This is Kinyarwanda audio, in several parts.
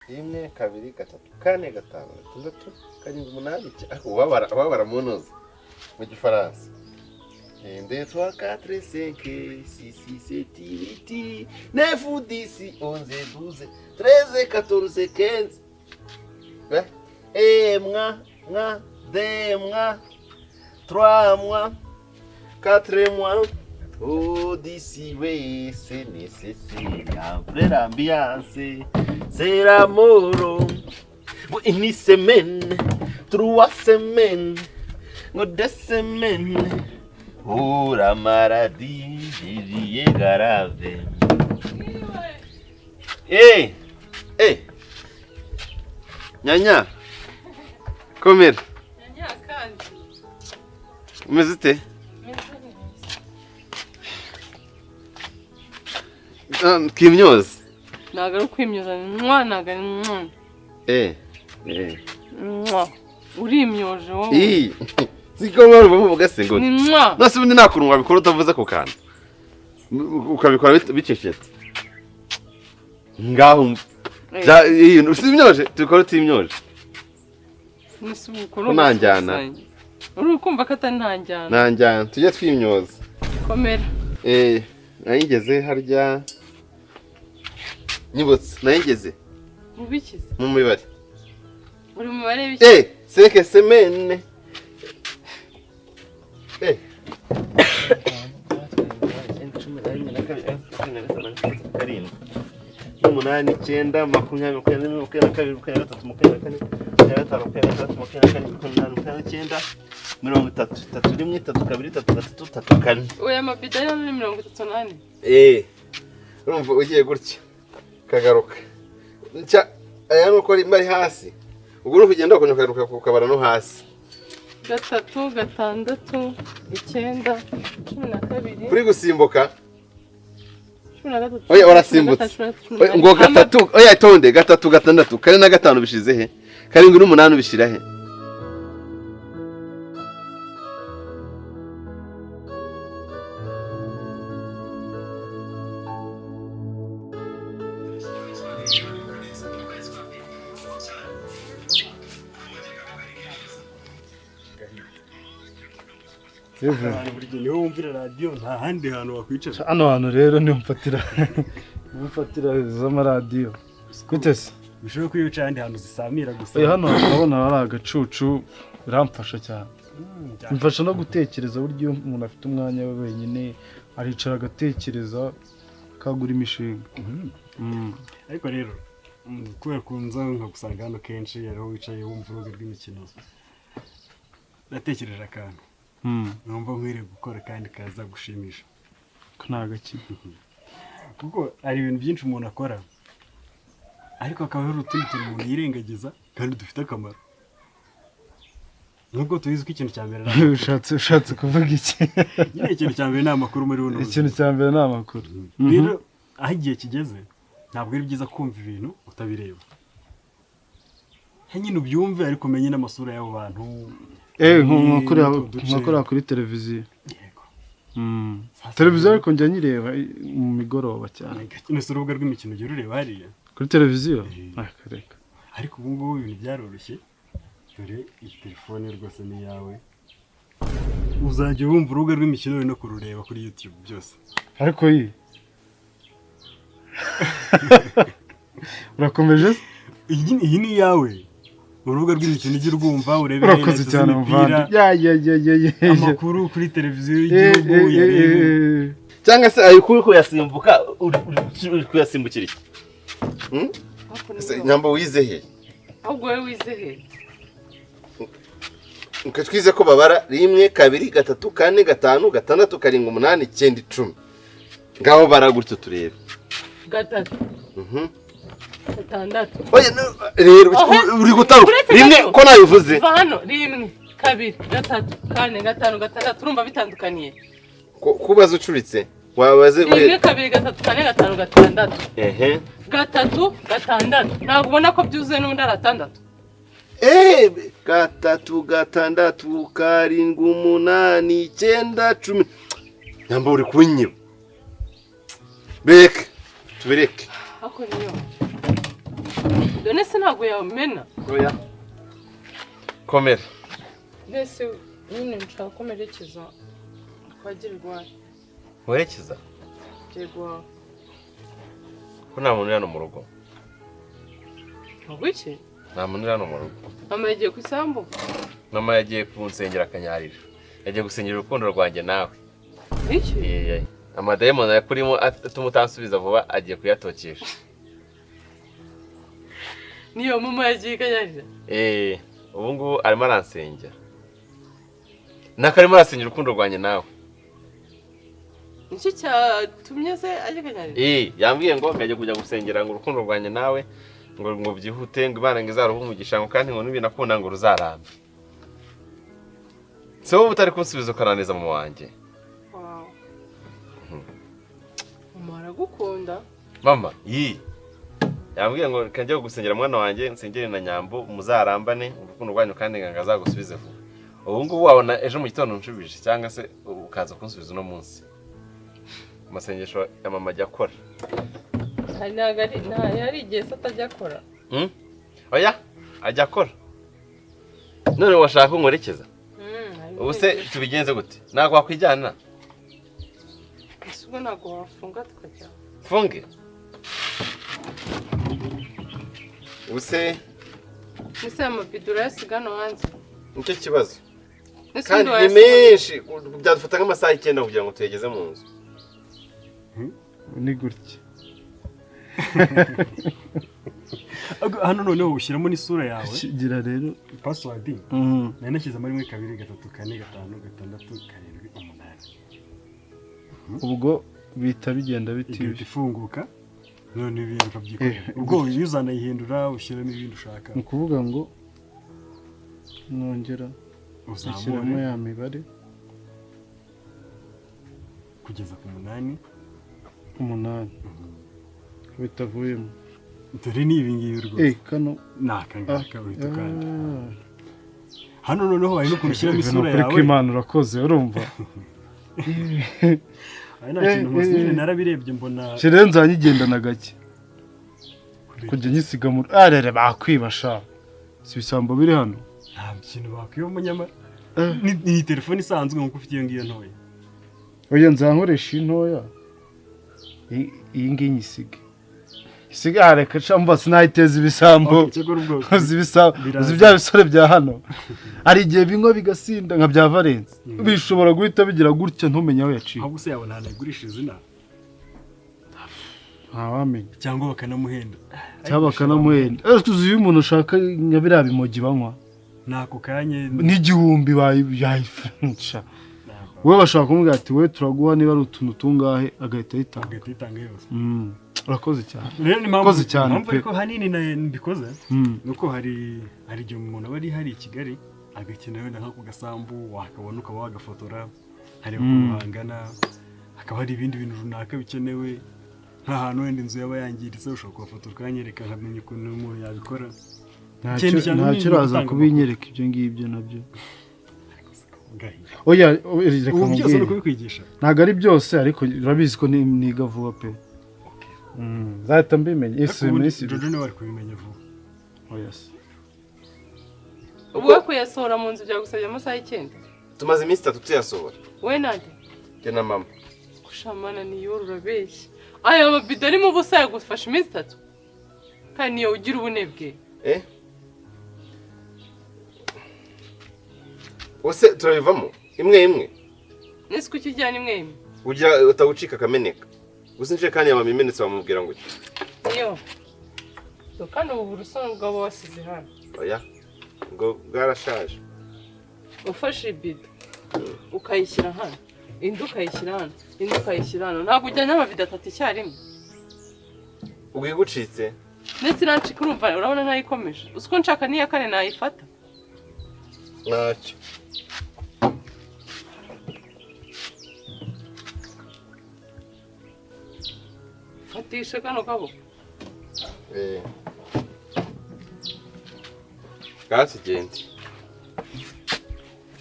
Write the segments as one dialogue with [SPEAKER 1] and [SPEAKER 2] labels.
[SPEAKER 1] 1 2 3 4 5 6 7 8 wabara munoze mu gifaransa 1 2 3 4 5 6 7 8 9 10 11 12 13 14 15 1 2 3 4 Oh, d'ici, oui, c'est nécessaire. Après l'ambiance, c'est l'amour. Une semaine, 3 semaines, 2 semaines. Oh, la maladie, j'ai grave. Hey, hey, Nyanya, come here.
[SPEAKER 2] Nyanya, kandi.
[SPEAKER 1] Umeze ute? Kimyoza
[SPEAKER 2] ntago ari kwimyoza ntago ari urimyoje wowe
[SPEAKER 1] siko bavuga se ngo
[SPEAKER 2] ni
[SPEAKER 1] nase ubundi nakurunga bikora utavuze ko kandi ukabikora bicecetse ngaho usimyoje tukora timyoje
[SPEAKER 2] nisubukuru
[SPEAKER 1] nanjyana
[SPEAKER 2] uri kumva ko atari
[SPEAKER 1] nanjyana tujye twimyoza
[SPEAKER 2] komera
[SPEAKER 1] nayigeze harya Nibutse nayigeze
[SPEAKER 2] mubikize
[SPEAKER 1] mu mibare
[SPEAKER 2] uri mu mibare biki
[SPEAKER 1] 5 semaines umunani 9 makumyabiri 22 23 30 rimwe 3 kabiri 3 gatatu 3 kane
[SPEAKER 2] oya mabida ni 38
[SPEAKER 1] urumva ugiye gutya kagaruka nca aya nuko ari hasi ubwo uri kugenda ukanyuka kukabara no hasi
[SPEAKER 2] 3 6 9 12
[SPEAKER 1] kuri gusimbuka
[SPEAKER 2] 13
[SPEAKER 1] oya warasimbutse ngo 3 oya tonde 3 6 kare na 5 bishize he 7 8 bishira he
[SPEAKER 3] niho wumvira radio nta handi hantu wakwicara
[SPEAKER 4] hano hantu rero niho mfatira z'amaradiyo gutese
[SPEAKER 3] bishobora kwica handi hantu zisamira gusa
[SPEAKER 4] hano urabona ari agacucu biramfasha cyane mfasha no gutekereza buryo umuntu afite umwanya we wenyine aricara agatekereza kagura imishinga
[SPEAKER 3] ariko rero kubera kunza nkagusanga hano kenshi yari wicaye wumva urugo rw'imikino natekereje akantu numva nkwiriye gukora kandi kaza gushimisha
[SPEAKER 4] ko nagaki
[SPEAKER 3] kuko ari ibintu byinshi umuntu akora ariko akaba ari utundi tuntu umuntu yirengagiza kandi dufite akamaro nubwo tubizi ko ikintu cya mbere
[SPEAKER 4] ushatse kuvuga iki
[SPEAKER 3] nyine ikintu cya mbere ni amakuru muri buno
[SPEAKER 4] ikintu cya mbere ni amakuru
[SPEAKER 3] rero aho igihe kigeze ntabwo ari byiza kumva ibintu utabireba nyine ubyumve ariko umenye n'amasura y'abo bantu
[SPEAKER 4] nkakora kuri televiziyo televiziyo ariko njya nyireba mu migoroba cyane
[SPEAKER 3] nese urubuga rw'imikino ujya urureba hariya
[SPEAKER 4] kuri televiziyo
[SPEAKER 3] ariko ubu ngubu ibintu byaroroshye dore iyi telefone rwose ni iyawe uzajya wumva urubuga rw'imikino no kurureba kuri YouTube byose
[SPEAKER 4] ariko urakomeje
[SPEAKER 3] iyi ni iyawe urubuga rw'imikino ujya urwumva urebe
[SPEAKER 4] urakoze cyane muvandi
[SPEAKER 3] amakuru kuri televiziyo y'igihugu yarebe
[SPEAKER 1] cyangwa se ayikuru ko yasimbuka uri kuyasimbukira iki nyamba wize he
[SPEAKER 2] ahubwo we wize he
[SPEAKER 1] twize ko babara 1 2 3 4 5 6 7 8 9 10 ngaho baragutse turebe
[SPEAKER 2] 3 6
[SPEAKER 1] oya rero uri gutaruka rimwe ko nabivuze
[SPEAKER 2] hano 1 2 3 4 5 6 urumva bitandukaniye
[SPEAKER 1] kubaza ucuritse wabaze
[SPEAKER 2] 1 2 3 4 5 6 3 6 ntabwo ubona ko byuzuye n'undi ari 6
[SPEAKER 1] 3 6 7 8 9 10 nyamba uri kunyiba beke tubireke
[SPEAKER 2] ako niyo Done se ntabwo yamena.
[SPEAKER 1] Oya. Komera.
[SPEAKER 2] Nese nyine nshaka komerekeza kwagira irwara.
[SPEAKER 1] Werekeza?
[SPEAKER 2] Yego.
[SPEAKER 1] Ko nta muntu uri hano mu rugo.
[SPEAKER 2] Wiki?
[SPEAKER 1] Nta muntu uri hano mu rugo.
[SPEAKER 2] Mama yagiye ku isambu.
[SPEAKER 1] Mama yagiye kunsengera akanyarira. Yagiye gusengera urukundo rwanjye nawe.
[SPEAKER 2] Iki?
[SPEAKER 1] Amadayimoni yakurimo atuma utansubiza vuba agiye kuyatokesha.
[SPEAKER 2] Niyo mama yagiye kanyarira?
[SPEAKER 1] Ubu ngubu arimo aransengera. Nakarimo arasengera urukundo rwanjye nawe.
[SPEAKER 2] Nicyo cyatumye se ajya kanyarira?
[SPEAKER 1] Yambwiye ngo ngajye kujya gusengera ngo urukundo rwanjye nawe ngo byihute ngo Imana ngo izaruhe umugisha ngo kandi ngo nubinakunda ngo ruzarambe. Se wowe utari kunsubiza ukaraneza mu wanjye.
[SPEAKER 2] Wow. Mama aragukunda.
[SPEAKER 1] Mama, yambwiye ngo kanjye gusengera mwana wanjye nsengere na Nyambo muzarambane urukundo rwanyu kandi ngo azagusubize vuba. Ubu ngubu wabona ejo mu gitondo nshubije cyangwa se ukaza kunsubiza uno munsi. Amasengesho ya mama ajya akora.
[SPEAKER 2] Hari igihe se atajya akora.
[SPEAKER 1] Oya, ajya akora. None washaka ko nkorekeza? Ubu se tubigenze gute? Ntabwo wakwijyana?
[SPEAKER 2] Ese ubwo ntabwo wafunga tukajya?
[SPEAKER 1] Funge? Use
[SPEAKER 2] Ese amabidura yasiga hano hanze?
[SPEAKER 1] nicyo kibazo. Kandi ni menshi byadufata nk'amasaha 9 kugira ngo tuyegeze mu nzu.
[SPEAKER 4] Ni gutya.
[SPEAKER 3] Hano noneho ushyiramo n'isura yawe.
[SPEAKER 4] Gira rero
[SPEAKER 3] password. Nari nashyizemo 1 2 3 4 5 6 7 8.
[SPEAKER 4] Ubwo bita bigenda bitije
[SPEAKER 3] ifunguka none ibintu kabyikorera. Ubwo uyuzana yihindura ushyiramo ibintu ushaka.
[SPEAKER 4] Ni kuvuga ngo nongera ushyiramo ya mibare
[SPEAKER 3] kugeza ku 8
[SPEAKER 4] bitavuyemo.
[SPEAKER 3] Dore ni ibingibi rwose.
[SPEAKER 4] Kano
[SPEAKER 3] nakangaka witukanda. Hano noneho hari no kurushyiramo isura yawe.
[SPEAKER 4] Kuri Imana urakoze urumva.
[SPEAKER 3] Nta kintu musine narabirebye mbona.
[SPEAKER 4] Kirenza nyigendana gake. Kujya nyisiga mu arere bakwibasha. Si bisambo biri hano.
[SPEAKER 3] Nta kintu bakwiba munyama. Ni telefone isanzwe nkuko ufite iyo ngiyo ntoya.
[SPEAKER 4] Oya nzankoresha intoya. Iyi ngiyi nyisige. Isiga reka camba sinayiteza ibisambo. Uzi bya bisore bya hano. Ari igihe binywa bigasinda nka bya Valence. Bishobora guhita bigira gutya ntumenye aho yaciye.
[SPEAKER 3] Ahubwo se yabona nayigurisha izina.
[SPEAKER 4] Wamenye.
[SPEAKER 3] Cyangwa bakanamuhenda.
[SPEAKER 4] Cyangwa bakanamuhenda. Uzi uyu muntu ushaka nyabira bimogi banywa.
[SPEAKER 3] Nako kanye
[SPEAKER 4] n'igihumbi bayifunca. Wewe bashaka kumubwira ati we turaguha niba ari utuntu tungahe agahita
[SPEAKER 3] yitanga yose.
[SPEAKER 4] Urakoze cyane.
[SPEAKER 3] Rero ni mpamvu cyane ko hanini mbikoze nuko hari igihe umuntu aba ari hari i Kigali agakina wenda nko ku gasambu wakabona ukaba wagafotora hari ukuhangana hakaba hari ibindi bintu runaka bikenewe nk'ahantu wenda inzu yaba yangiritse ushobora kubafotora ukanyereka nkamenya ukuntu umuntu yabikora.
[SPEAKER 4] Nta kiraza kubinyereka ibyo ngibyo nabyo. Oya reka
[SPEAKER 3] mubwire.
[SPEAKER 4] Ntago ari byose ariko urabizi ko niga vuba pe. Zahita mbimenye.
[SPEAKER 3] Jojo ne bari kubimenya vuba.
[SPEAKER 4] Oya se.
[SPEAKER 2] Ubu kuyasohora mu nzu bya gusabye amasaha 9.
[SPEAKER 1] Tumaze iminsi 3 tuyasohora.
[SPEAKER 2] We nande?
[SPEAKER 1] Jye na mama.
[SPEAKER 2] Kushamana niyo urabeshya. Aya mabido ari mu busa yagufasha iminsi 3. Kandi niyo ugira ubunebwe.
[SPEAKER 1] Ose turabivamo imwe.
[SPEAKER 2] Nese kuki ujyana imwe.
[SPEAKER 1] Ujya utawucika kameneka. Gusinje kandi ya mama imenetse bamubwira ngo iki.
[SPEAKER 2] Iyo. Kandi ubu burusono bwabo wasize hano.
[SPEAKER 1] Oya. Ngo bwarashaje.
[SPEAKER 2] Ufashe ibido. Ukayishyira hano. Indi ukayishyira hano. Indi ukayishyira hano. Ntabwo ujyana amabido 3 icyarimwe.
[SPEAKER 1] Ubwigucitse.
[SPEAKER 2] Nese nancika urumva urabona ntayikomeje. Usko nshaka niya kane nayifata.
[SPEAKER 1] Ntacyo.
[SPEAKER 2] Fatisha kano kaboko.
[SPEAKER 1] Kasi genti.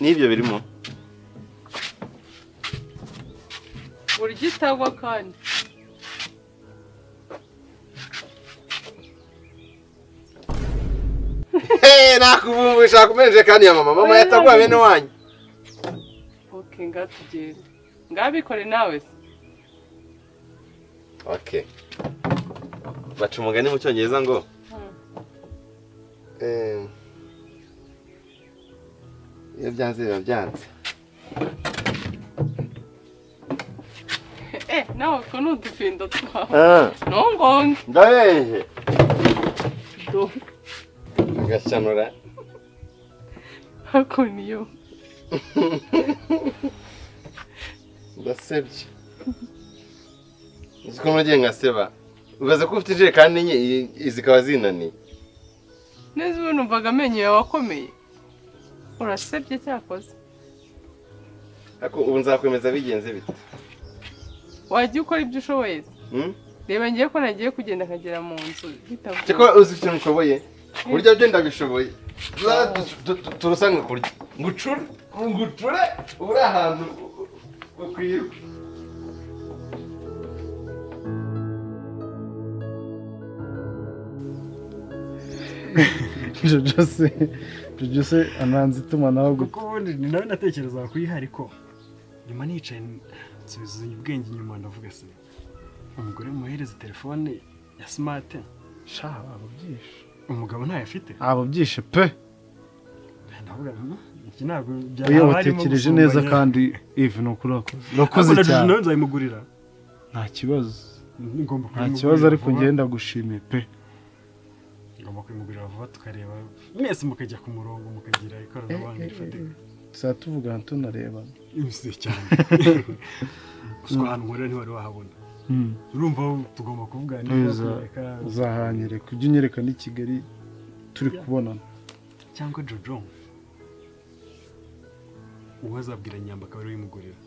[SPEAKER 1] Nibyo birimo.
[SPEAKER 2] Buri gitagwa kandi.
[SPEAKER 1] nakuvumburisha kumenje kandi ya mama yatagwa bene wanyu.
[SPEAKER 2] Okay, ngatugere. Ngabikore nawe se.
[SPEAKER 1] Okay. Baca umugani mu cyongereza ngo iyo byanze biba byanze.
[SPEAKER 2] Nawe ko n'udufindo twawe. Nongonge.
[SPEAKER 1] Ndahehe. Agashanura.
[SPEAKER 2] Hako niyo.
[SPEAKER 1] Ndasebye. Uziko nagiye ngaseba. Ubaze ko ufite ijerekani enye izikaba zinaniye.
[SPEAKER 2] Neza ubu numvaga amenyo yawe akomeye. Urasebye cyakoze.
[SPEAKER 1] Ako ubu nzakwemeza bigenze bite?
[SPEAKER 2] Wagiye ukora ibyo ushoboye. Reba ngiye ko nagiye kugenda kagera mu nzu bitavuye.
[SPEAKER 1] Cyako uzi icyo nshoboye? Burya byo ndabishoboye. Turusanga kurya. Ngucure uri ahantu ukwiruka.
[SPEAKER 4] Jojo se ananze itumanaho
[SPEAKER 3] kuko ubundi ni nawe natekereza kuyiha ariko nyuma nicaye nsubiza ubwenge inyuma ndavuga se umugore muhereza telefone ya smart
[SPEAKER 4] abo byishe
[SPEAKER 3] umugabo ntayo afite
[SPEAKER 4] abo byishe pe
[SPEAKER 3] ndavuga iki ntabwo
[SPEAKER 4] iyo watekereje neza kandi Eve no kurakoze cyane
[SPEAKER 3] nawe nzayimugurira
[SPEAKER 4] nta kibazo ariko ngenda gushimiye pe
[SPEAKER 3] ngomba kwimugurira vuba tukareba mwese mukajya ku murongo mukagira ikoranabuhanga rifatika
[SPEAKER 4] saa tuvugana tunareba
[SPEAKER 3] imeze cyane kuko ahantu ngorera ntiwari wahabona urumva tugomba kuvugana
[SPEAKER 4] neza uzahanyere kujya unyereka n'i Kigali turi kubonana
[SPEAKER 3] cyangwa Jojo uwazabwira Nyamba akaba ari wimugurira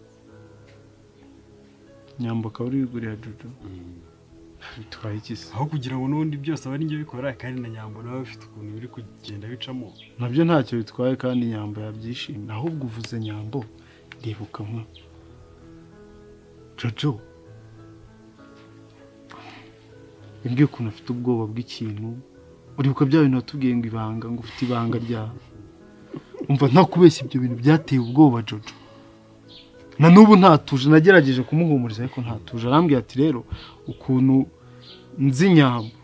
[SPEAKER 4] Nyamba akaba ari wigurira Jojo bitwaye iki se
[SPEAKER 3] aho kugira ngo n'ubundi byose aba ari njye bikora kandi na Nyamba nawe bifite ukuntu biri kugenda bicamo
[SPEAKER 4] nabyo ntacyo bitwaye kandi Nyamba yabyishimye ahubwo uvuze Nyambo ndibuka nko Jojo imbye ukuntu afite ubwoba bw'ikintu uribuka bya bintu watubwiye ngo ibanga ngo ufite ibanga ryawe umva ntakubeshya ibyo bintu byateye ubwoba Jojo na n'ubu ntatuje nagerageje kumuhumuriza ariko ntatuje arambwira ati rero ukuntu nzi Nyamba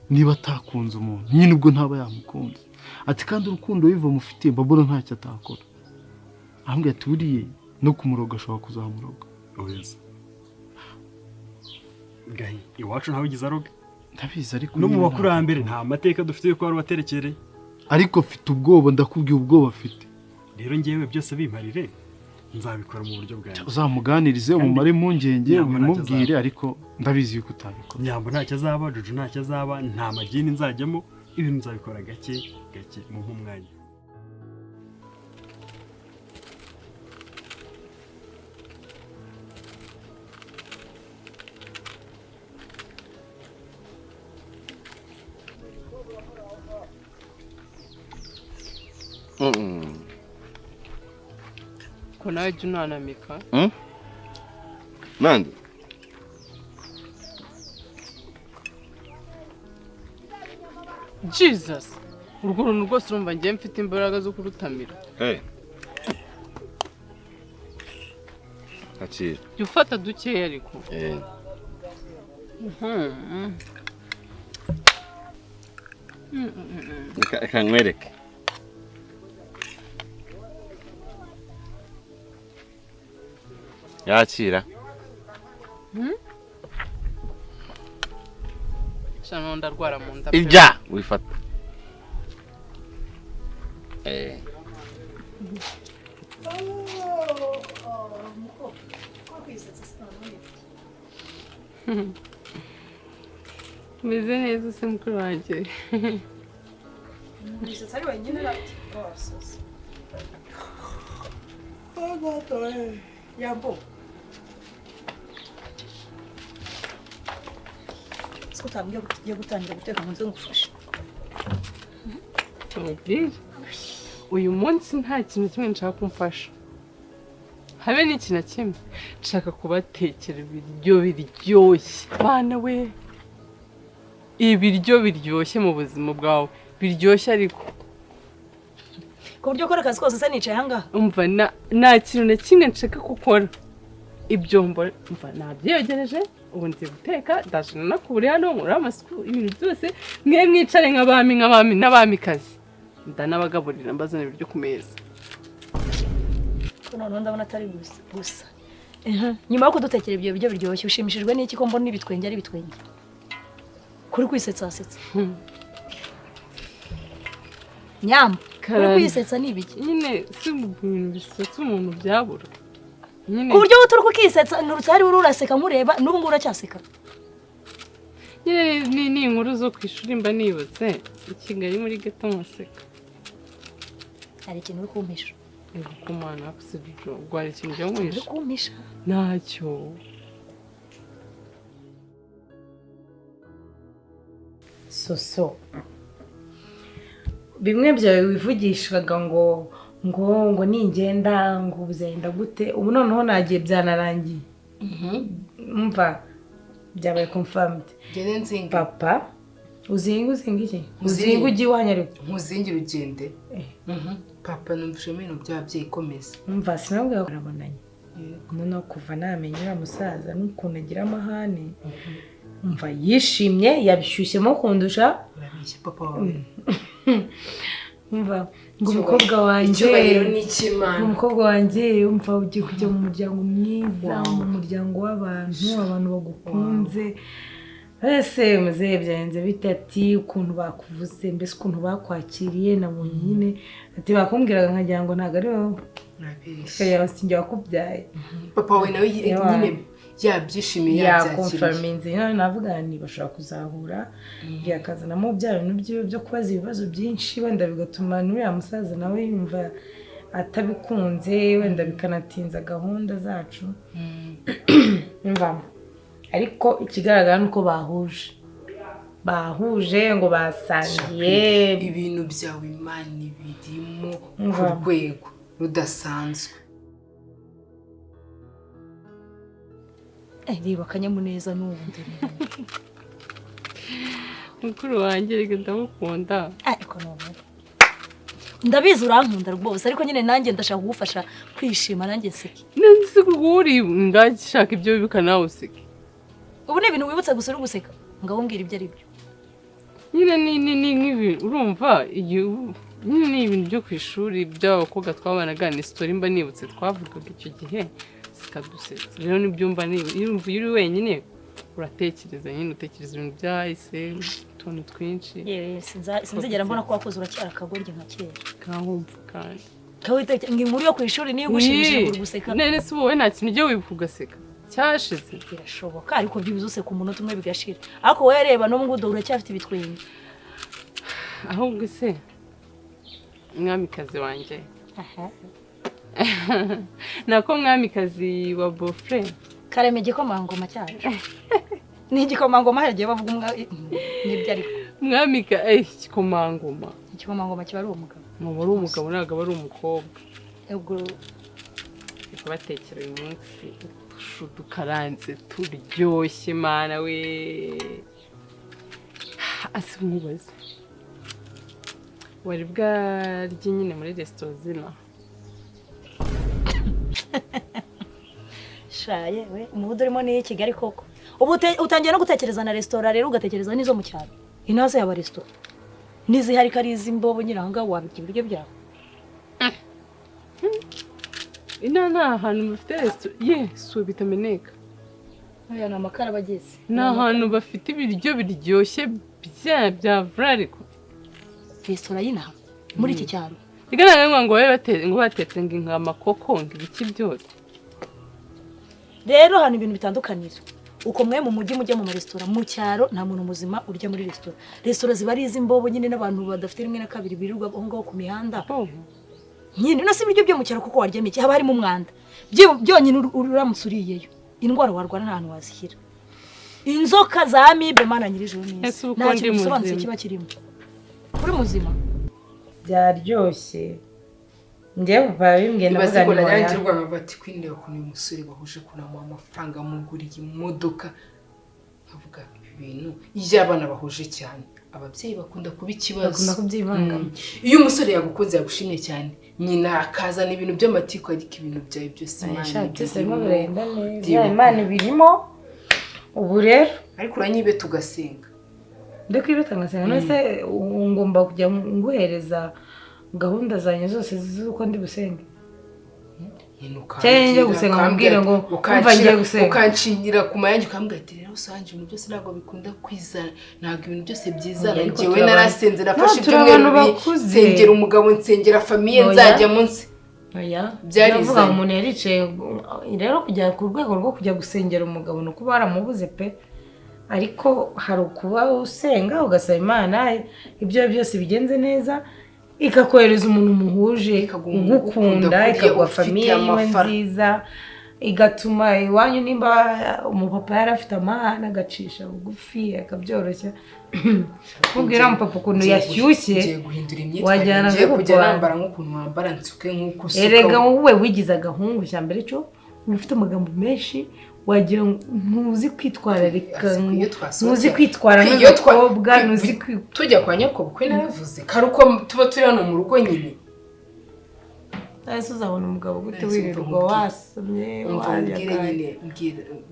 [SPEAKER 4] niba atakunze umuntu nyine ubwo ntaba yamukunze ati kandi urukundo wiva mufitiye babura ntacyo atakora arambwira ati buriye no kumuroga ashobora kuzamuroga
[SPEAKER 3] oya gahi iwacu ntawe ugize aroga
[SPEAKER 4] ndabizi ariko
[SPEAKER 3] no mu bakurambere nta mateka dufite ko wari waterekereye
[SPEAKER 4] ariko afite ubwoba ndakubwiye ubwoba afite
[SPEAKER 3] rero ngewe byose bimparire nzabikora mu buryo bwanjye
[SPEAKER 4] uzamuganirize umumare impungenge umubwire ariko ndabizi yuko utabikora
[SPEAKER 3] Nyamba ntacyo azaba Jojo ntacyo azaba nta magini nzajyamo ibintu nzabikora gake gake mu mwanya
[SPEAKER 2] ko nawe jya unanamika
[SPEAKER 1] Nandi
[SPEAKER 2] Jesus urwo runtu rwose urumva ngiye mfite imbaraga zo kurutamira
[SPEAKER 1] akira
[SPEAKER 2] jya ufata dukeya ariko
[SPEAKER 1] reka nkwereke yakira
[SPEAKER 2] cyane ndarwara mu nda
[SPEAKER 1] ijya wifata
[SPEAKER 2] meze neza se mukuru wanjye
[SPEAKER 5] Imisatsi ari wenyine bati wasoze Yambo siko tambye kugiye gutangira guteka mu nzu ngufasha
[SPEAKER 2] uyu munsi nta kintu kimwe nshaka kumfasha habe n'ikintu na kimwe nshaka kubatekera ibiryo biryoshye bana we ibiryo biryoshye mu buzima bwawe biryoshye ariko
[SPEAKER 5] ku buryo ukora akazi kose se nicaye ahangaha
[SPEAKER 2] umva nta kintu na kimwe nshaka gukora ibyombo umva nabyegereje ubu nzi guteka ndaje nanakubure hano nkora amasuku ibintu byose mwe mwicare nk'abami n'abamikazi ndanabagaburira mbazana ibiryo ku meza
[SPEAKER 5] noneho ndabona atari gusa nyuma yo kudutekera ibyo biryo biryoshye ushimishijwe n'iki ko mbona ibitwenge ari ibitwenge kuri kwisetsa nyamba kuri kwisetsa ni ibiki
[SPEAKER 2] nyine si mu bintu bisetsa umuntu byabura
[SPEAKER 5] ku buryo turi kukisetsa nurutse hari uraseka nkureba n'ubu ngubu uracyaseka
[SPEAKER 2] nyine ni inkuru zo ku ishuri mba nibutse i Kigali muri geto museka
[SPEAKER 5] hari ikintu uri kumpisha
[SPEAKER 2] kumana kusijo gwari ikintu cyo mwisha
[SPEAKER 5] uri kumpisha
[SPEAKER 2] ntacyo
[SPEAKER 6] soso bimwe byawe wivugishwaga ngo ningenda ngo ubuzenda gute ubu noneho nagiye byanarangiye umva byabaye confirmed papa uzinga iki uzinga ugiye wanyariko
[SPEAKER 7] nkuzingira ugende papa numvise ibintu by'ababyeyi komeza
[SPEAKER 6] umva sinabwo yarabonanye noneho kuva namenya uriya musaza n'ukuntu agira amahane umva yishimye yabishyushyemo kundusha
[SPEAKER 7] urabeshya papa wawe
[SPEAKER 6] umva ngo umukobwa wanjye umukobwa wanjye umva ugiye kujya mu muryango mwiza mu muryango w'abantu bagukunze ese muzehe byagenze bite ati ukuntu bakuvuze mbese ukuntu bakwakiriye nabonye nyine ati bakumbwiraga nkagira ngo ntabwo ari wowe urabeshya sinjye wakubyaye
[SPEAKER 7] papa wawe nawe nyine yabyishimiye
[SPEAKER 6] yakonfirminze none navuga nti bashobora kuzahura yakazanamo bya bintu byo kubaza ibibazo byinshi wenda bigatuma n'uriya musaza nawe yumva atabikunze wenda bikanatinza gahunda zacu mva ariko ikigaragara nuko bahuje ngo basangiye
[SPEAKER 7] ibintu byawe imana birimo ku rwego rudasanzwe
[SPEAKER 5] reba akanyamuneza n'ubundi
[SPEAKER 2] mukuru wanjye reka ndamukunda
[SPEAKER 5] ariko noneho ndabizi urankunda rwose ariko nyine nanjye ndashaka kugufasha kwishima nanjye nseke
[SPEAKER 2] nzi uri ndashaka ibyo wibuka nawe useke
[SPEAKER 5] ubu ni ibintu wibutse gusa uri guseka ngaho mbwira ibyo ari byo
[SPEAKER 2] nyine ni nk'ibintu urumva nyine ni ibintu byo ku ishuri by'abakobwa twabanaga ni sitori mba nibutse twavugaga icyo gihe zikadusetsa rero n'ibyumva iyo uri wenyine uratekereza nyine utekereza ibintu byahise utuntu twinshi
[SPEAKER 5] yewe sinzigera mbona ko wakoze uracyara akagoryi nka kera
[SPEAKER 2] kahumva kandi
[SPEAKER 5] kawiteke ngo inkuru yo ku ishuri niyo gushimishije uri guseka
[SPEAKER 2] nene se wowe nta kintu ujya wibuka ugaseka cyashize
[SPEAKER 5] birashoboka ariko byibuze useka umunota umwe bigashira ariko wowe reba no ngudo uracyafite ibitwenge
[SPEAKER 2] ahubwo se mwamikazi wanjye nako mwamikazi wa bofre
[SPEAKER 5] kareme igikomangoma cyacu ni igikomangoma hagiye bavuga n'ibyo ariko
[SPEAKER 2] mwamika igikomangoma
[SPEAKER 5] kiba ari umugabo
[SPEAKER 2] muba ari umugabo ntabwo aba ari umukobwa
[SPEAKER 5] ubwo
[SPEAKER 2] batekera uyu munsi dukaranze turyoshye mana we ase umubaze wari bwarye nyine muri resitora zino
[SPEAKER 5] shaye we umubudo urimo ni Kigali koko ubu utangiye no gutekereza na resitora rero ugatekereza n'izo mu cyaro inaze yaba resitora n'izihari ko ari iz'imbobo nyiranga wabirya ibiryo byawe
[SPEAKER 2] nta hantu bafite resitora si bitameneka
[SPEAKER 5] aya ni amakara bageze
[SPEAKER 2] ni ahantu bafite ibiryo biryoshye bya vurariko
[SPEAKER 5] resitora y'inaha muri iki cyaro
[SPEAKER 2] bigaragara ngo batetse ngo inkamakoko ngo ibiki byose
[SPEAKER 5] rero hano ibintu bitandukanira uko mwe mu mujyi mujya mu maresitora mu cyaro nta muntu muzima urya muri resitora ziba ari iz'imbobo nyine n'abantu badafite rimwe na kabiri birirwa aho ngaho ku mihanda nyine no si ibiryo byo mu cyaro kuko waryamiye iki haba harimo umwanda byonyine uramutse uriyeyo indwara warwara nta hantu wazishyira inzoka za amibe mana nyirijoro neza nta kintu gisobanutse kiba kirimo uri muzima
[SPEAKER 6] byaryoshye njyewe papa bimbwiye
[SPEAKER 7] navuga ngo nanyagirwa bati kwindeba ukuntu uyu musore bahuje kunamuha amafaranga amuguriye imodoka nkavuga ibintu iby'abana bahuje cyane ababyeyi bakunda kuba ikibazo,
[SPEAKER 6] bakunda kubyivangamo.
[SPEAKER 7] Iyo umusore yagukunze yagushimye cyane nyina akazana ibintu by'amatiku ariko ibintu byawe byose
[SPEAKER 6] Imana birimo ubu rero
[SPEAKER 7] ariko uranyibe tugasenga
[SPEAKER 6] ndakwibeta ngasenga nose ngomba kujya nguhereza gahunda zanjye zose z'uko ndi busenge cyane njye gusenga mbwira ngo umva ngiye gusenga
[SPEAKER 7] ukanshingira ku mayange ukambwira ati rero usanje ibintu byose ntabwo bikunda kwizana ntabwo ibintu byose byizana njyewe narasenze nafashe ibyumweru nsengera umugabo nsengera famiye nzajya munsi
[SPEAKER 6] byariza umuntu yaricaye rero kujya ku rwego rwo kujya gusengera umugabo no kuba waramubuze pe ariko hari ukuba usenga ugasaba Imana ibyo byose bigenze neza ikakohereza umuntu muhuje ugukunda ikaguha famiye nziza igatuma iwanyu nimba umupapa yari afite amahane agacisha bugufi akabyoroshya mubwira umupapa ukuntu yashyushye wajyana
[SPEAKER 7] kujya nambara nk'ukuntu wambara nsuke nk'uko usuka
[SPEAKER 6] erega wowe wigize agahungu cya mbere cyo ufite amagambo menshi wagira ntuzi kwitwararika ntuzi kwitwara nk'umukobwa ntuzi
[SPEAKER 7] tujya kwa nyoko bukwe naravuze kari uko tuba turi hano mu rugo nyine
[SPEAKER 6] ese uzabona umugabo gute wirirwa wasomye
[SPEAKER 7] wajyagaye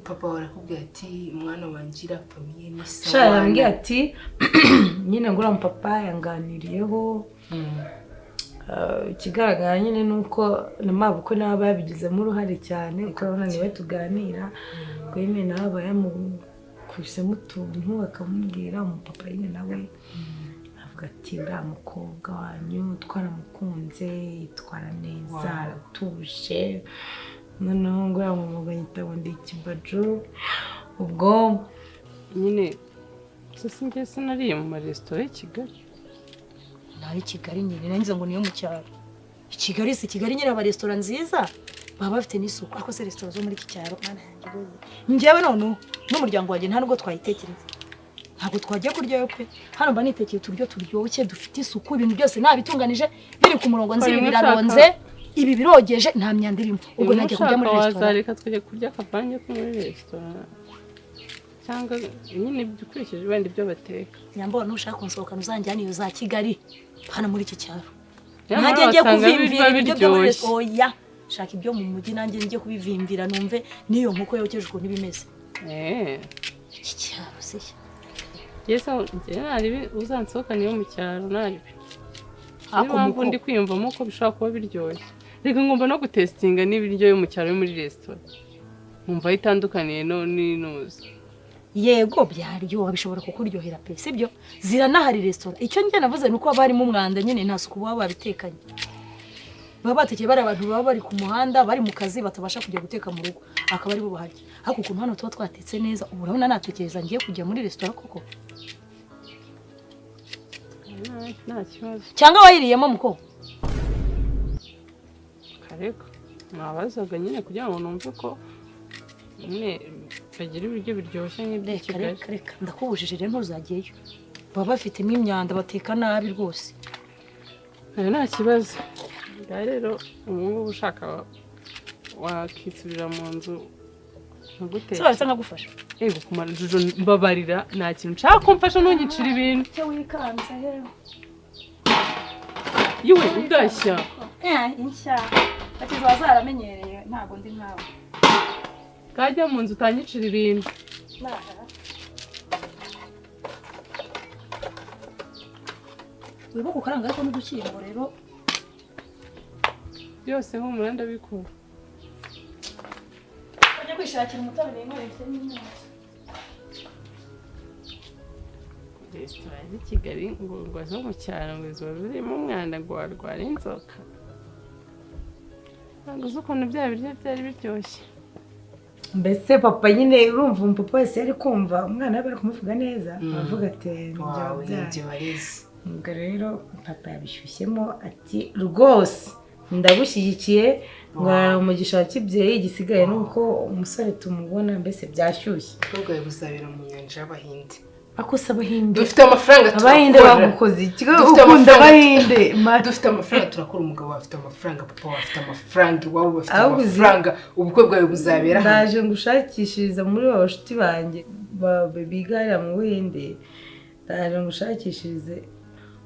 [SPEAKER 7] papa warakubwira ati umwana wangira famiye ni sawa
[SPEAKER 6] shaya yambwiye ati nyine ngura papa yanganiriyeho ikigaragara nyine nuko namabukwe n'aba yabigizemo uruhare cyane kuko urabona niwe tuganira ngo yime naba yamukubisemo utuntu akamubwira umupapa nyine nawe avuga ati uriya mukobwa wanyu twaramukunze yitwara neza aratuje noneho ngo yamumuga yitabo ndi ikibajo ubwo
[SPEAKER 2] nyine sinjye sinariye mu maresitora y'i Kigali
[SPEAKER 5] naho Kigali nyine nangize ngo niyo mu cyaro Kigali si Kigali nyine abaresitora nziza baba bafite n'isuku ariko se resitora zo muri iki cyaro mana yanjye njyewe none n'umuryango wanjye nta nubwo twayitekereza ntabwo twagiye kuryayo pe hano mba nitekeye uturyo turyoshye dufite isuku ibintu byose nabitunganije biri ku murongo nzi biraronze ibi birogeje nta myanda irimo ubwo najya kujya muri resitora
[SPEAKER 2] wazareka twajya kurya akavange ko muri resitora cyangwa nyine dukurikije wenda ibyo bateka
[SPEAKER 5] nyambona nushaka kunsohokana uzanjyana iyo za Kigali hano muri iki cyaro nanjye ngiye kuvimvira ibyo byo muri oya shaka ibyo mu mujyi nanjye ngiye kubivimvira numve niyo nkuko yokeje ukuntu bimeze iki cyaro se
[SPEAKER 2] yesa njye naribi uzansohokana iyo mu cyaro naribi nimpamvu ndi kwiyumvamo ko bishobora kuba biryoshye reka ngomba no gutestinga n'ibiryo yo mu cyaro yo muri resitora nkumva itandukaniye no n'inuzi
[SPEAKER 5] yego byaryoha bishobora kukuryohera pe sibyo ziranahari resitora icyo njye navuze nuko haba harimo umwanda nyine nta suku baba babitekanye baba batekeye bari abantu baba bari ku muhanda bari mu kazi batabasha kujya guteka mu rugo akaba ari bo bahajya ariko ukuntu hano tuba twatetse neza ubu urabona natekereza ngiye kujya muri resitora koko
[SPEAKER 2] nta kibazo
[SPEAKER 5] cyangwa wayiriyemo muko
[SPEAKER 2] kareka mwabazaga nyine kugira ngo numve ko nyine bagira ibiryo biryoshye nk'ibyo Kigali
[SPEAKER 5] reka ndakubujije rero ntuzagiyeyo baba bafitemo imyanda bateka nabi rwose
[SPEAKER 2] nta kibazo rero umuntu ushaka wakisubira mu nzu nkaguteka
[SPEAKER 5] se barasa nkagufasha
[SPEAKER 2] yego kumara jujo mbabarira nta kintu nshaka kumfasha ntunyicira ibintu
[SPEAKER 5] cyo wikanze rero
[SPEAKER 2] yiwe udashya
[SPEAKER 5] inshya ati bazaramenyereye ntago ndi nkawe
[SPEAKER 2] kajya mu nzu utanyicira ibintu
[SPEAKER 5] wibuka ukaranga ariko n'udushyimbo rero
[SPEAKER 2] byose nk'umura ndabikora
[SPEAKER 5] bajya kwishakira umutobe n'inkoretse n'imyaka
[SPEAKER 2] resitora z'i Kigali ngo zo mu cyaro ngo ziba zirimo umwanda ngo warwara inzoka ntabwo uzi ukuntu bya biryo byari biryoshye
[SPEAKER 6] mbese papa nyine urumva umupapa wese yari kumva umwana we bari kumuvuga neza avuga ati
[SPEAKER 7] njye
[SPEAKER 6] ubwo rero papa yabishyushyemo ati rwose ndagushyigikiye ngo umugisha wa kibyeyi igisigaye nuko umusore tumubona mbese byashyushye
[SPEAKER 7] ubwo buzabera mu nyanja y'Abahinde
[SPEAKER 6] akose Abahinde
[SPEAKER 7] dufite amafaranga
[SPEAKER 6] Abahinde bagukoze ikigo ukunda Abahinde
[SPEAKER 7] dufite amafaranga turakora umugabo afite amafaranga papa afite amafaranga iwabo bafite amafaranga ubukwe bwawe buzabera
[SPEAKER 6] ndaje ngushakishiriza muri abo bashuti banjye bigarira mu Buhinde ndaje ngushakishirize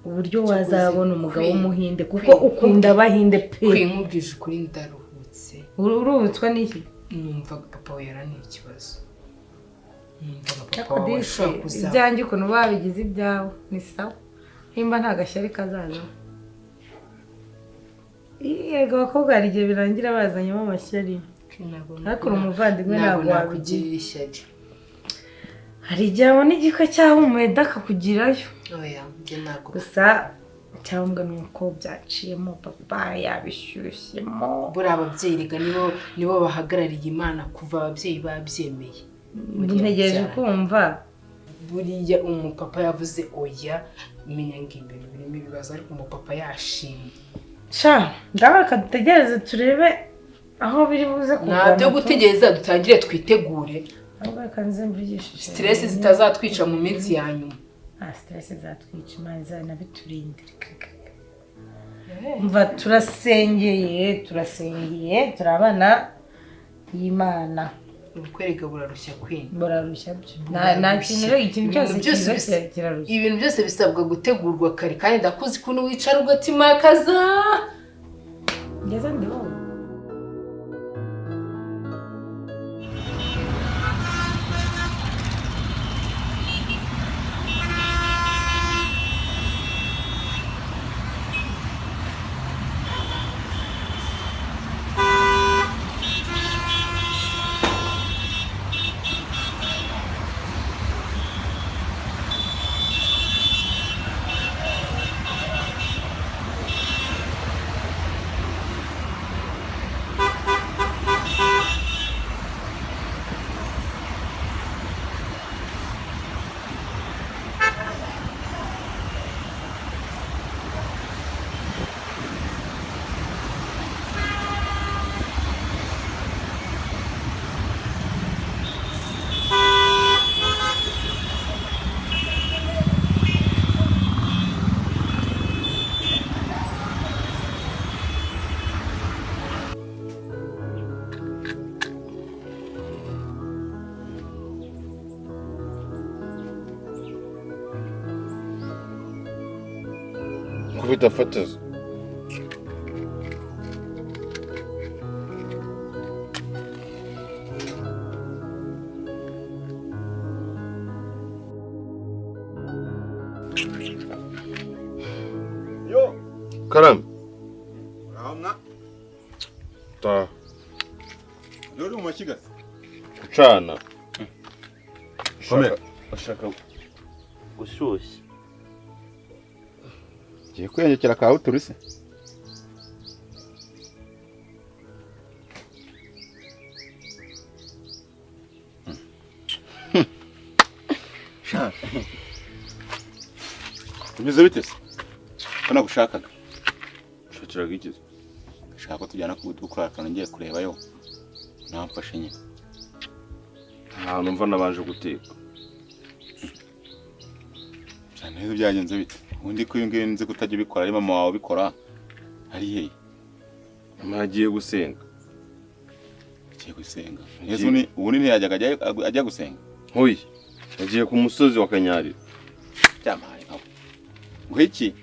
[SPEAKER 6] uburyo wazabona umugabo w'umuhinde kuko ukunda abahinde pe
[SPEAKER 7] kwinkubwije ukuri ndaruhutse
[SPEAKER 6] uruhutswa n'iki
[SPEAKER 7] numvaga papa we yaraniye ikibazo
[SPEAKER 6] ibyanjye ukuntu babigize ibyawe ni sawa nimba nta gashyari kazazaho yego abakobwa hari igihe birangira bazanyemo amashyari ariko uri umuvandimwe ntabwo wabigirira
[SPEAKER 7] ishyari
[SPEAKER 6] hari igihe abona igiko cyahumuye akakugirayo gusa cyangwa ni uko byaciyemo papa yabishyushyemo
[SPEAKER 7] buriya ababyeyi rega nibo bahagarariye imana kuva ababyeyi babyemeye
[SPEAKER 6] ntegereje kumva
[SPEAKER 7] buriya umupapa yavuze oya menya ngo ibintu birimo ibibazo ariko umupapa yashimye
[SPEAKER 6] sha ndabaka dutegereze turebe aho biri buze kugana
[SPEAKER 7] ntabyo gutegereza dutangire twitegure stress zitazatwica mu minsi ya nyuma
[SPEAKER 6] stress zatwica imana izanabiturindire mva turasengeye turabana y'Imana
[SPEAKER 7] ukwereka burarushya kwini
[SPEAKER 6] burarushya nta kintu ikintu cyose kirarushya
[SPEAKER 7] ibintu byose bisabwa gutegurwa kare kandi ndakuzi kuntu wicara ugatimakaza
[SPEAKER 6] ngeze ndiho
[SPEAKER 1] bidafatiza
[SPEAKER 3] Yo,
[SPEAKER 1] Karam.
[SPEAKER 3] Ramna.
[SPEAKER 1] Ta.
[SPEAKER 3] Dore mu kiga.
[SPEAKER 1] Kucana.
[SPEAKER 3] Komera.
[SPEAKER 1] Ashaka gushyushya.
[SPEAKER 3] Giye kwiyongera kawe turise. Sha. Bimeze bite se? Kana gushakaga.
[SPEAKER 1] Shakiraga ikizo.
[SPEAKER 3] Shaka ko tujyana ku dukora kana ngiye kureba yo. Namfashe nyine.
[SPEAKER 1] Nta numva nabanje guteka.
[SPEAKER 3] Cyane ibyo byagenze bite? Undi ko yongeye nzi kutajya bikora ari mama wawe bikora. Ari he?
[SPEAKER 1] Mama agiye gusenga.
[SPEAKER 3] Agiye gusenga. Yesu ni ubundi ntiyajyaga ajya gusenga.
[SPEAKER 1] Hoyi. Agiye ku musozi wa Kanyarira.
[SPEAKER 3] Cyamaye nkaho. Ngo iki?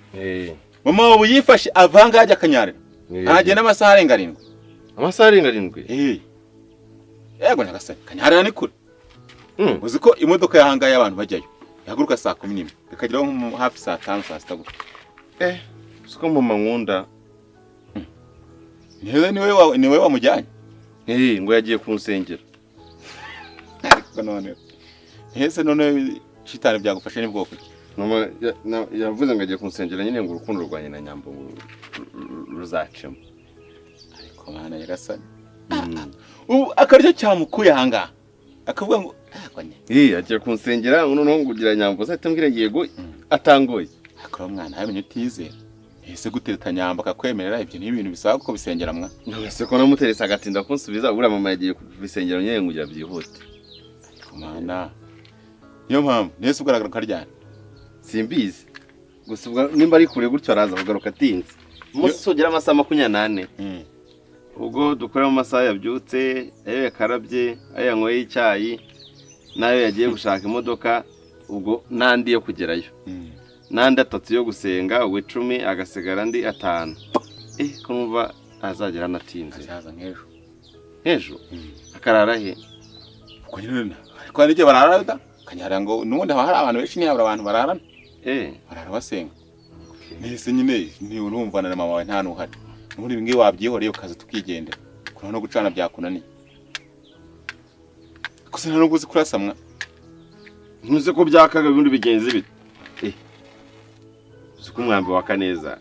[SPEAKER 3] Mama wawe yifashe avanga ajya Kanyarira. Ahagenda amasaha arenga 7.
[SPEAKER 1] Amasaha arenga 7?
[SPEAKER 3] Yego nyagasani. Kanyarira ni kure. Uzi ko imodoka yahangaye abantu bajyayo. Yaguruka saa 11. Bikageraho nko hafi saa 5 saa 6 gusa.
[SPEAKER 1] Siko mama nkunda.
[SPEAKER 3] Niwe wamujyanye.
[SPEAKER 1] Ngo yagiye kunsengera.
[SPEAKER 3] Ariko none. Hese none shitani byagufashe ni bwoko ki?
[SPEAKER 1] Mama yavuze ngo agiye kunsengera nyine ngo urukundo rwanye na Nyambo ruzacemo.
[SPEAKER 3] Ariko bana yagasani. Akaryo cyamukuye hanga. Akavuga ngo
[SPEAKER 1] agiye kunsengera noneho ngugira Nyambo zahita mbwira yego atangoye.
[SPEAKER 3] Akora mwana yamenye utizera. Ese gutereta Nyambo akakwemerera ibyo ni ibintu bisaba ko bisengera mwa.
[SPEAKER 1] None se ko namuteresa agatinda kunsubiza ubura mama yagiye kubisengera nyine ngugira byihute.
[SPEAKER 3] Kumana. Niyo mpamvu nese ugaragara karyana.
[SPEAKER 1] Simbizi. Gusa nimba ari kure gutyo araza kugaruka atinze. Umunsi ugira amasaha 28. Ubwo dukora mu masaha yabyutse, ayo yakarabye, ayo yanyweye icyayi, nayo yagiye gushaka imodoka, ubwo n'andi yo kugerayo n'andi 3 yo gusenga ubwo 10 agasigara andi 5 ko numva azagera natinze
[SPEAKER 8] azaza
[SPEAKER 1] nk'ejo akarara he
[SPEAKER 8] ko nyine ko ari je barara kanyara ngo nubundi hari abantu benshi ni abantu bararana barara basenga nese nyine ni urumva na mama wawe nta nuhari nubundi bingi wabyihoreye ukaza tukigendera kuna no gucana byakunaniye kusa no guzi kurasamwa
[SPEAKER 1] ntuze ko byakaga bindi bigenze bite uko umwambi wa Kaneza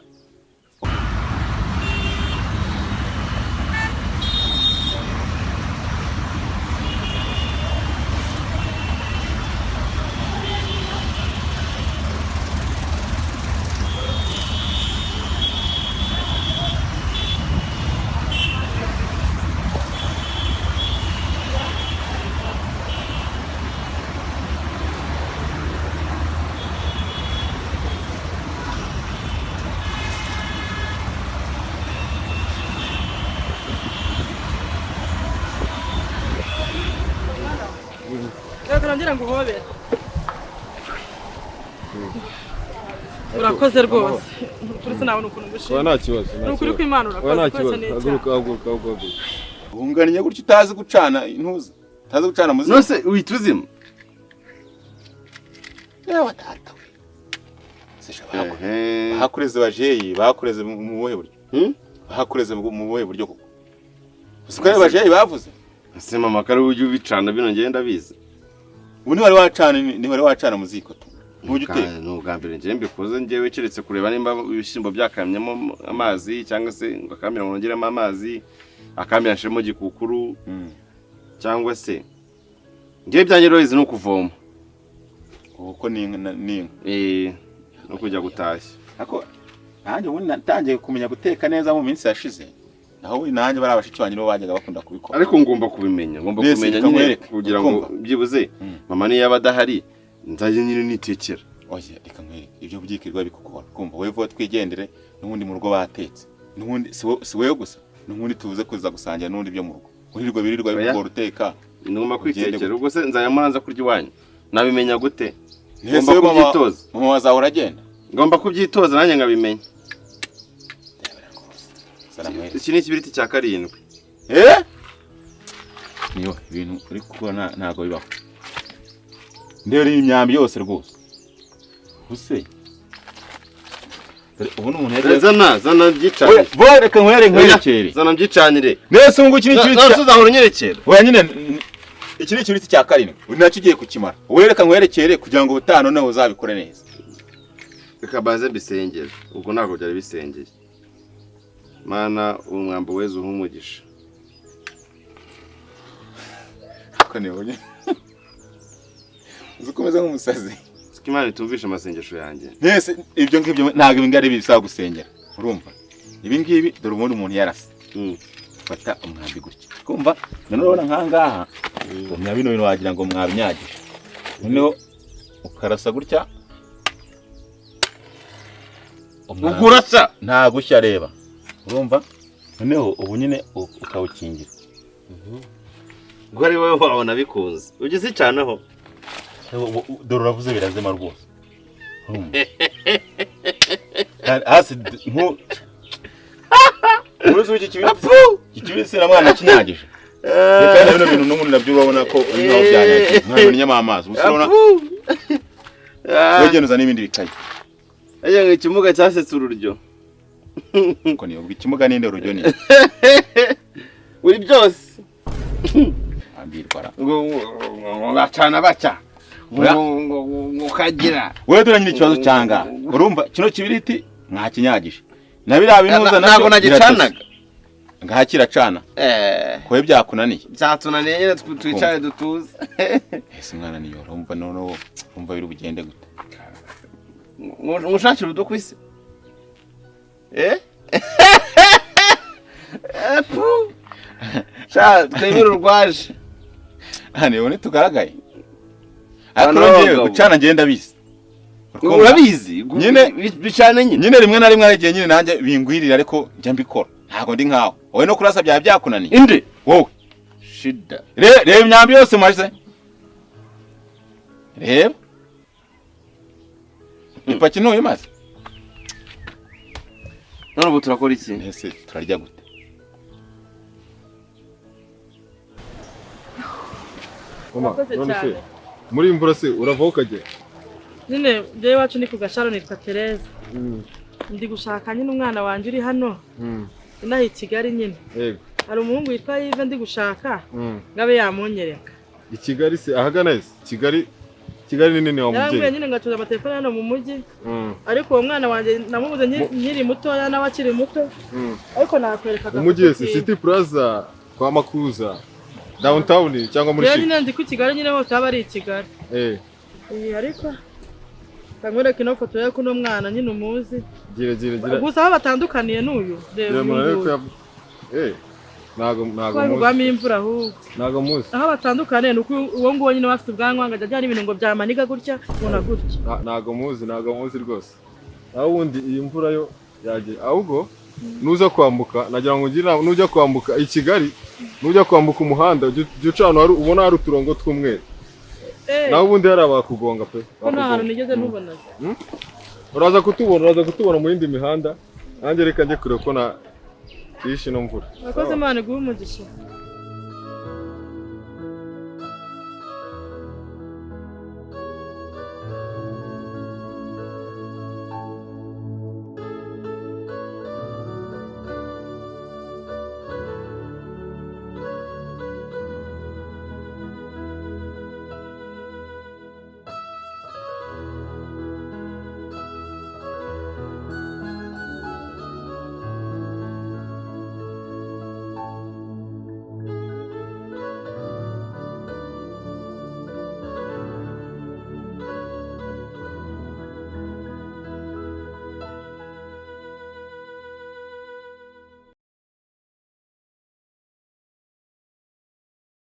[SPEAKER 2] ngira ngo uhobere urakoze rwose turetse nabona ukuntu gushima
[SPEAKER 1] nta kibazo
[SPEAKER 2] nukuri ko Imana urakoze neza
[SPEAKER 8] aguruka unganye gutyo utazi gucana intuza utazi gucana muzima
[SPEAKER 1] nose wituzima
[SPEAKER 8] yewe tata bakureze bajeyi bakureze mu buhe buryo bakureze mu buhe buryo koko usikare bajeyi bavuze
[SPEAKER 1] ase mama kare ujye ubicana bino ngenda biza
[SPEAKER 8] ubu ni wari wacana muziko tu ntujye uteka
[SPEAKER 1] n'ubwa mbere ngiye mbikoze ngewe keretse kureba nimba ibishyimbo byakamyemo amazi cyangwa se ngo akamira ngo nongeremo amazi akamira nshiremo gikukuru cyangwa se ngiye byanyeroheze no kuvoma
[SPEAKER 8] uko ninka
[SPEAKER 1] no kujya gutashya
[SPEAKER 8] ako nanjye ubu natangiye kumenya guteka neza mu minsi yashize naho nanjye bari abashiki banjye nibo bajyaga bakunda kubikora
[SPEAKER 1] ariko ngomba kubimenya nyine kugira ngo byibuze mama niyo yaba adahari nzajye nyine nitekera
[SPEAKER 8] oya reka nkwereke ibyo byikirwa bikukora kumva wewe vuba twigendere n'ubundi mu rugo batetse n'ubundi si wewe gusa n'ubundi tuze kuza gusangira n'ubundi byo mu rugo birirwa bikora uteka
[SPEAKER 1] ngomba kwitekera ubwo se nzayamuranza kurya iwanyu nabimenya gute
[SPEAKER 8] ngomba kubyitoza mama wazahora agenda
[SPEAKER 1] ngomba kubyitoza nanjye ngabimenya iki ni ikibiriti cya 7
[SPEAKER 8] niyo ibintu uri kubona ntago bibaho ndero imyambi yose rwose use ubu n'umuntu yaje
[SPEAKER 1] zana byicane
[SPEAKER 8] bo reka nkwerekere
[SPEAKER 1] zana mbyicanire
[SPEAKER 8] nese ngo iki ni ikibiriti
[SPEAKER 1] uzahora unyerekera
[SPEAKER 8] oya nyine iki ni ikibiriti cya 7 uri nacyo ugiye kukimara wereka nkwerekere kugira ngo utano nawe uzabikore neza
[SPEAKER 1] reka baze bisengera ubwo ntabwo byari bisengeye Mana umwambo weze uhumugisha
[SPEAKER 8] ko niwe uzukomeza nk'umusazi
[SPEAKER 1] Imana itumvisha amasengesho yanjye
[SPEAKER 8] nese ibyo ngibyo ntabwo ibingari bisaba gusengera urumva ibi ngibi dore umuntu umuntu yarase fata umwambi gutya kumva none urabona nkangaha umya bino bintu wagira ngo mwabinyagije noneho ukarasa gutya
[SPEAKER 1] ugurasa
[SPEAKER 8] nta gushya reba urumva noneho ubu nyine ukawukingira
[SPEAKER 1] ngo ari wowe wabona bikunze ugize icanaho
[SPEAKER 8] dore uravuze birazema rwose hasi nko uruzi iki kibiriti na mwana kinyagije reka bino bintu n'umuntu nabyo urabona ko naho byanyagiye mwana nyama amazi usirona wegenuza n'ibindi bikaye
[SPEAKER 1] aye ikimuga cyasetse ururyo
[SPEAKER 8] ko niyo ikimuga ninde ururyo ni
[SPEAKER 1] uri byose
[SPEAKER 8] ambirwara
[SPEAKER 1] ngo bacana baca ngo kagira
[SPEAKER 8] wewe duranyira ikibazo cyanga urumva kino kibiriti nta kinyagije nabira binuza
[SPEAKER 1] ntabwo nagicanaga
[SPEAKER 8] ngaha kiracana kowe byakunaniye
[SPEAKER 1] byatunaniye nyine twicare dutuze
[SPEAKER 8] ese mwana niyo urumva none umva biri bugende gute
[SPEAKER 1] mushakira udukwisi twemere urwaje
[SPEAKER 8] hano ubone tugaragaye ariko ngiye gucana ngenda bisi
[SPEAKER 1] urabizi
[SPEAKER 8] nyine
[SPEAKER 1] bicane
[SPEAKER 8] nyine rimwe na rimwe igihe nyine nanjye bingwirira ariko njya mbikora ntago ndi nkawe wowe no kurasa bya byakunaniye
[SPEAKER 1] inde
[SPEAKER 8] wowe
[SPEAKER 1] shida
[SPEAKER 8] reba imyambi yose maze reba ipaki ntuye maze
[SPEAKER 1] none ubu turakora iki?
[SPEAKER 8] ese turarya gute?
[SPEAKER 2] Murakoze cyane.
[SPEAKER 9] muri imvura se uravaho ukagera?
[SPEAKER 2] Nyine byewe iwacu ni ku Gasharo nitwa Tereza. Ndi gushaka nyine umwana wanjye uri hano. Inaha i Kigali nyine.
[SPEAKER 9] Yego.
[SPEAKER 2] Hari umuhungu witwa Yves ndi gushaka. Ngabe yamunyereka.
[SPEAKER 9] I Kigali se ahagana ese? Kigali ni nini wa mubyeyi?
[SPEAKER 2] Yambwiye nyine ngacuza amatelefone hano mu mujyi. Ariko uwo mwana wanjye namubuze nkiri mutoya nawe akiri muto. Ariko nakwereka
[SPEAKER 9] umujyi ese City Plaza kwa Makuza. Downtown cyangwa muri
[SPEAKER 2] Kigali? Nyine ndi ku Kigali nyine hose haba ari i Kigali. Ariko kangwereka ino foto y'uko uno mwana nyine umuzi.
[SPEAKER 9] Gira.
[SPEAKER 2] Gusa aho batandukaniye n'uyu.
[SPEAKER 9] Nago
[SPEAKER 2] muzi. Imvura ahubwo.
[SPEAKER 9] Nago muzi.
[SPEAKER 2] Aho batandukaniye nuko uwo nguwo nyine bafite ubwanwa ngajya ajyana ibintu ngo byamaniga gutya ubona gutya.
[SPEAKER 9] Nago muzi rwose. Aho wundi iyi mvura yo yagiye. Ahubwo nuza kwambuka nagira ngo ngira nujya kwambuka i Kigali nujya kwambuka umuhanda ucana hari ubona hari uturongo tw'umweru. Naho ubundi hari abakugonga pe.
[SPEAKER 2] Nta hantu nigeze ntubona.
[SPEAKER 9] Uraza kutubona mu yindi mihanda. Nanjye reka njye kure ko na ishi no mvura.
[SPEAKER 2] Akoze Imana guha umugisha.